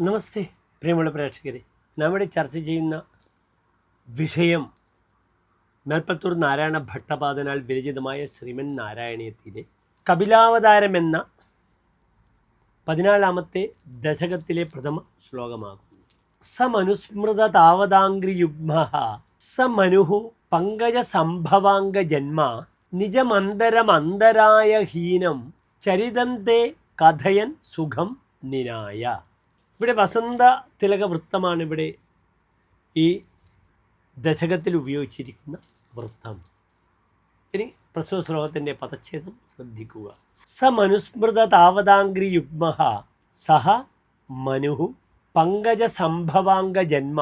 നമസ്തേ പ്രിയമുള്ള പ്രേക്ഷകരെ, നമ്മുടെ ചർച്ച ചെയ്യുന്ന വിഷയം മേൽപ്പത്തൂർ നാരായണ ഭട്ടപാദനാൽ വിരചിതമായ ശ്രീമൻ നാരായണീയത്തിലെ കപിലാവതാരം എന്ന 14-ാമത്തെ ദശകത്തിലെ പ്രഥമ ശ്ലോകമാകുന്നു. സ മനുസ്മൃത താവതാംഗ്രിയുഗ്മ സ മനുഃ പങ്കജ സംഭവാംഗ ജന്മ നിജമന്തരമന്തരായ ഹീനം ചരിതം തേ കഥയൻ സുഖം നിനായ. ഇവിടെ വസന്ത തിലക വൃത്തമാണ് ഇവിടെ ഈ ദശകത്തിൽ ഉപയോഗിച്ചിരിക്കുന്ന വൃത്തം. ഇനി പ്രസ്തുത ശ്ലോകത്തിൻ്റെ പദച്ഛേദം ശ്രദ്ധിക്കുക. സ മനുസ്മൃത താവതാംഗ്രി യുഗ്മ സഹ മനുഃ പങ്കജ സംഭവാംഗ ജന്മ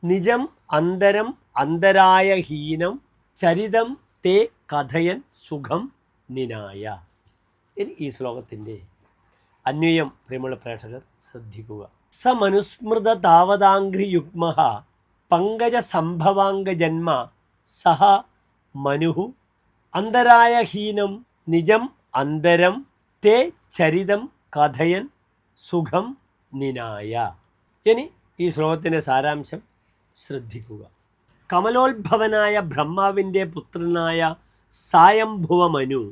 നിജം അന്തരം അന്തരായ ഹീനം ചരിതം തേ കഥയൻ സുഖം നിനായ. ഇനി ഈ ശ്ലോകത്തിൻ്റെ അന്വയം പ്രിയമുള്ള പ്രേക്ഷകർ ശ്രദ്ധിക്കുക. സ മനുസ്മൃത താവതാംഗ്രി യുഗ്മ പങ്കജ സംഭവാംഗ ജന്മ സഹ മനുഃ അന്തരായ ഹീനം നിജം അന്തരം തേ ചരിതം കഥയൻ സുഖം നിനായ. ഇനി ഈ ശ്ലോകത്തിൻ്റെ സാരാംശം ശ്രദ്ധിക്കുക. കമലോത്ഭവനായ ബ്രഹ്മാവിൻ്റെ പുത്രനായ സായംഭുവ മനു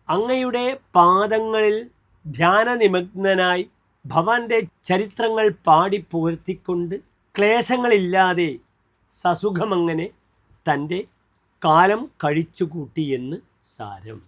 അങ്ങയുടെ പാദങ്ങളിൽ ധ്യാനനിമഗ്നനായി ഭവാന്റെ ചരിത്രങ്ങൾ പാടി പുകഴ്ത്തിക്കൊണ്ട് ക്ലേശങ്ങളില്ലാതെ സസുഖമങ്ങനെ തൻ്റെ കാലം കഴിച്ചുകൂട്ടിയെന്ന് സാരം.